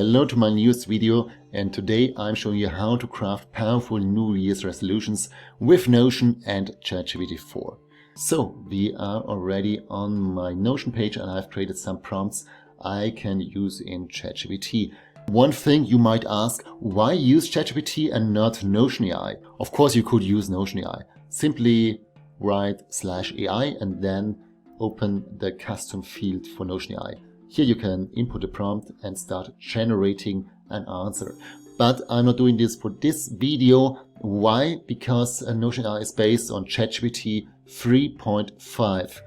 Hello to my newest video, and today I'm showing you how to craft powerful New Year's resolutions with Notion and ChatGPT 4. So we are already on my Notion page and I've created some prompts I can use in ChatGPT. One thing you might ask, why use ChatGPT and not Notion AI? Of course you could use Notion AI. Simply write /AI and then open the custom field for Notion AI. Here you can input a prompt and start generating an answer. But I'm not doing this for this video. Why? Because Notion AI is based on ChatGPT 3.5.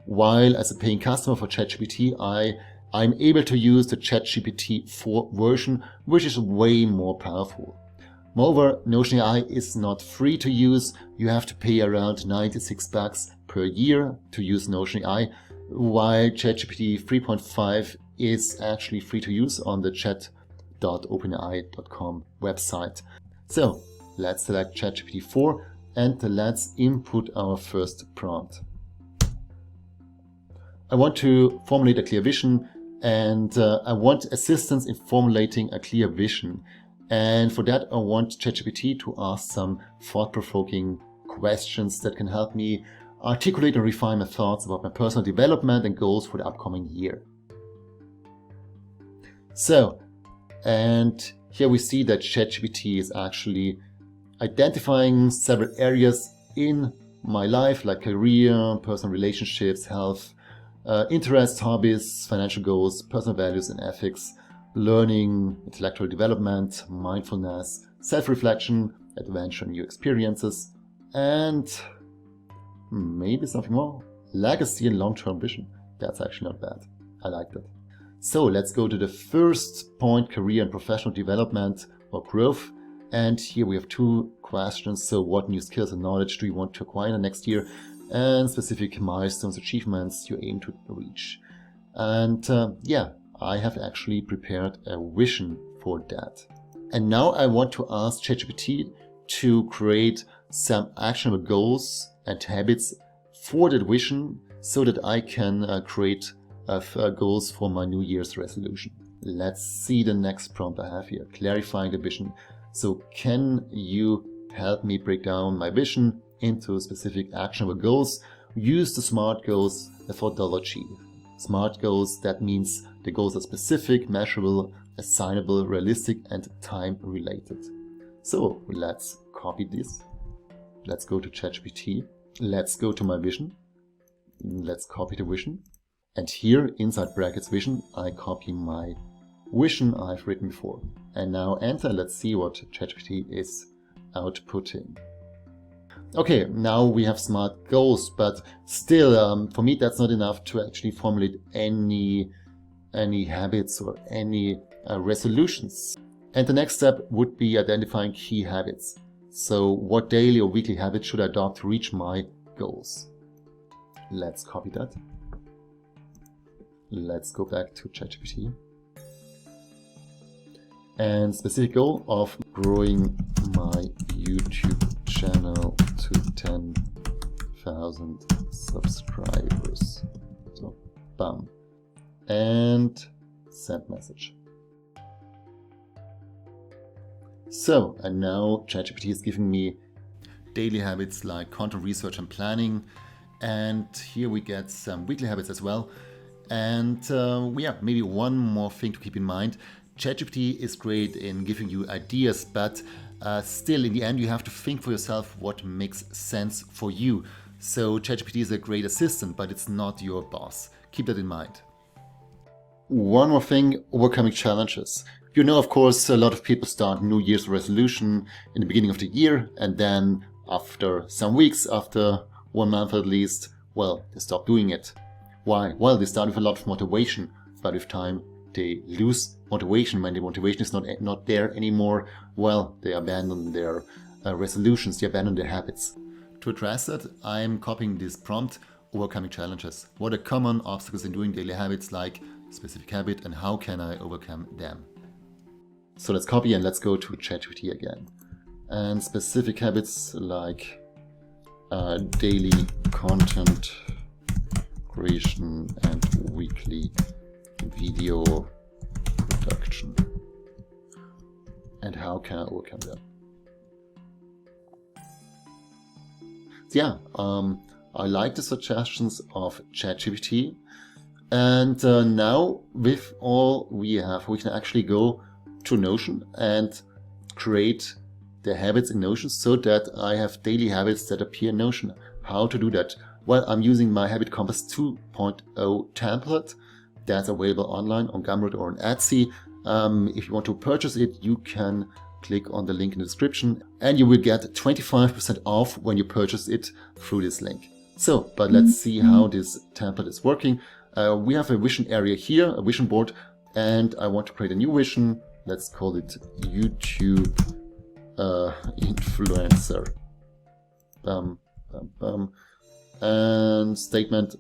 While as a paying customer for ChatGPT, I'm able to use the ChatGPT 4 version, which is way more powerful. Moreover, Notion AI is not free to use. You have to pay around $96 per year to use Notion AI, while ChatGPT 3.5 is actually free to use on the chat.openai.com website. So let's select ChatGPT 4 and let's input our first prompt. I want to formulate a clear vision and I want assistance in formulating a clear vision. And for that, I want ChatGPT to ask some thought-provoking questions that can help me articulate and refine my thoughts about my personal development and goals for the upcoming year. So, and here we see that ChatGPT is actually identifying several areas in my life, like career, personal relationships, health, interests, hobbies, financial goals, personal values and ethics, learning, intellectual development, mindfulness, self-reflection, adventure, new experiences, and maybe something more. Legacy and long-term vision. That's actually not bad. I like that. So let's go to the first point, career and professional development or growth. And here we have two questions. So what new skills and knowledge do you want to acquire next year? And specific milestones, achievements you aim to reach. And yeah, I have actually prepared a vision for that. And now I want to ask ChatGPT to create some actionable goals and habits for that vision so that I can create goals for my New Year's resolution. Let's see the next prompt I have here, clarifying the vision. So can you help me break down my vision into specific actionable goals? Use the SMART goals methodology. SMART goals, that means the goals are specific, measurable, assignable, realistic, and time-related. So let's copy this. Let's go to ChatGPT. Let's go to my vision. Let's copy the vision. And here, inside brackets vision, I copy my vision I've written before. And now enter. Let's see what ChatGPT is outputting. Okay, now we have SMART goals, but still, for me, that's not enough to actually formulate any habits or any resolutions. And the next step would be identifying key habits. So what daily or weekly habits should I adopt to reach my goals? Let's copy that. Let's go back to ChatGPT. And specific goal of growing my YouTube channel to 10,000 subscribers. So, bam. And send message. So, and now ChatGPT is giving me daily habits like content research and planning. And here we get some weekly habits as well. And yeah, maybe one more thing to keep in mind. ChatGPT is great in giving you ideas, but still in the end you have to think for yourself what makes sense for you. So ChatGPT is a great assistant, but it's not your boss. Keep that in mind. One more thing, overcoming challenges. You know, of course, a lot of people start New Year's resolution in the beginning of the year, and then after some weeks, after 1 month at least, well, they stop doing it. Why? Well, they start with a lot of motivation, but with time they lose motivation. When the motivation is not there anymore, well, they abandon their resolutions, they abandon their habits. To address that, I'm copying this prompt, overcoming challenges. What are common obstacles in doing daily habits, like specific habit, and how can I overcome them? So let's copy and let's go to ChatGPT again. And specific habits like daily content creation and weekly video production. and how can I overcome them. So yeah, I like the suggestions of ChatGPT, and now with all we have, we can actually go to Notion and create the habits in Notion so that I have daily habits that appear in Notion. How to do that? Well, I'm using my Habit Compass 2.0 template that's available online on Gumroad or on Etsy. If you want to purchase it, you can click on the link in the description and you will get 25% off when you purchase it through this link. So, but let's see how this template is working. We have a vision area here, a vision board, and I want to create a new vision. Let's call it YouTube influencer. And statement,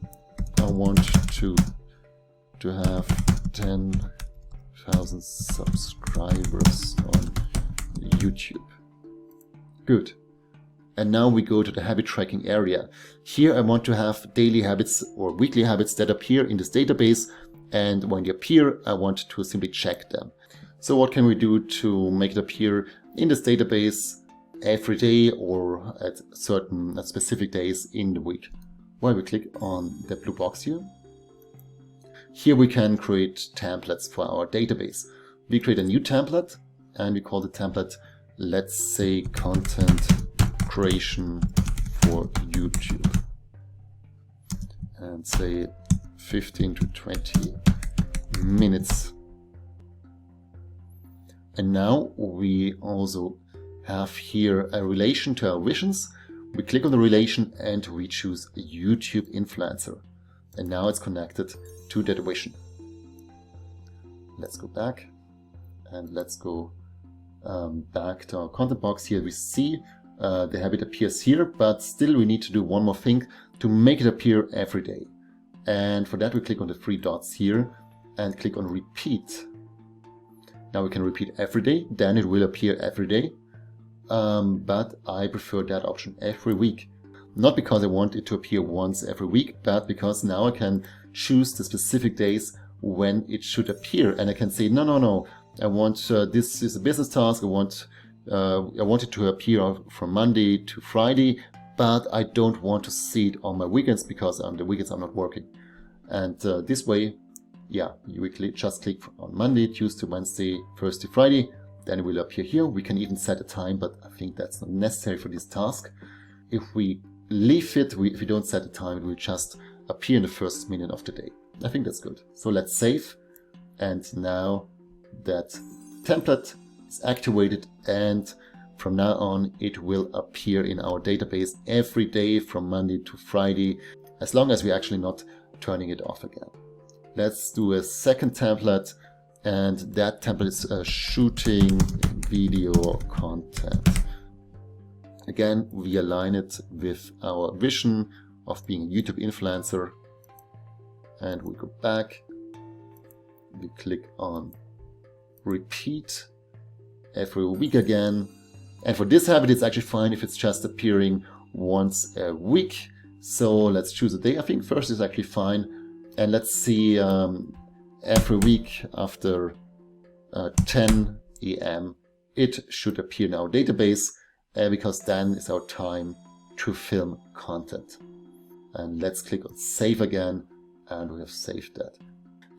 I want to have 10,000 subscribers on YouTube. Good. And now we go to the habit tracking area. Here I want to have daily habits or weekly habits that appear in this database, and when they appear I want to simply check them. So what can we do to make it appear in this database every day or at certain specific days in the week? Well, we click on the blue box here. Here we can create templates for our database. We create a new template and we call the template, let's say, content creation for YouTube, and say 15 to 20 minutes. And now we also have here a relation to our visions. We click on the relation and we choose a YouTube influencer. And now it's connected to that vision. Let's go back and let's go back to our content box. Here we see the habit appears here, but still we need to do one more thing to make it appear every day. And for that we click on the three dots here and click on repeat. Now we can repeat every day, then it will appear every day. But I prefer that option every week. Not because I want it to appear once every week, but because now I can choose the specific days when it should appear. And I can say, no, I want, this is a business task, I want it to appear from Monday to Friday, but I don't want to see it on my weekends because on the weekends I'm not working. And this way, yeah, you will just click on Monday, Tuesday, Wednesday, Thursday, Friday, then it will appear here. We can even set a time, but I think that's not necessary for this task. If we leave it, if we don't set a time, it will just appear in the first minute of the day. I think that's good. So let's save. And now that template is activated, and from now on it will appear in our database every day from Monday to Friday, as long as we're actually not turning it off again. Let's do a second template, and that template is shooting video content. Again, we align it with our vision of being a YouTube influencer, and we go back, we click on repeat every week again. And for this habit it's actually fine if it's just appearing once a week. So let's choose a day. I think first is actually fine, and let's see, every week after 10 a.m. it should appear in our database, because then is our time to film content. And let's click on save again, and we have saved that.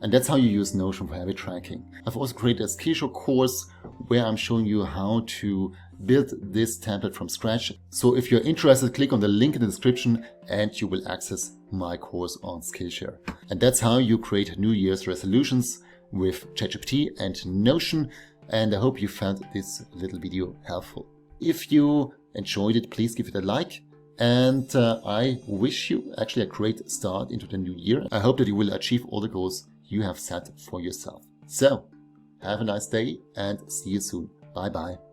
And that's how you use Notion for habit tracking. I've also created a Skillshare course where I'm showing you how to build this template from scratch. So if you're interested, click on the link in the description and you will access my course on Skillshare. And that's how you create New Year's resolutions with ChatGPT and Notion. And I hope you found this little video helpful. If you enjoyed it, please give it a like. And I wish you actually a great start into the new year. I hope that you will achieve all the goals you have set for yourself. So, have a nice day and see you soon. Bye bye.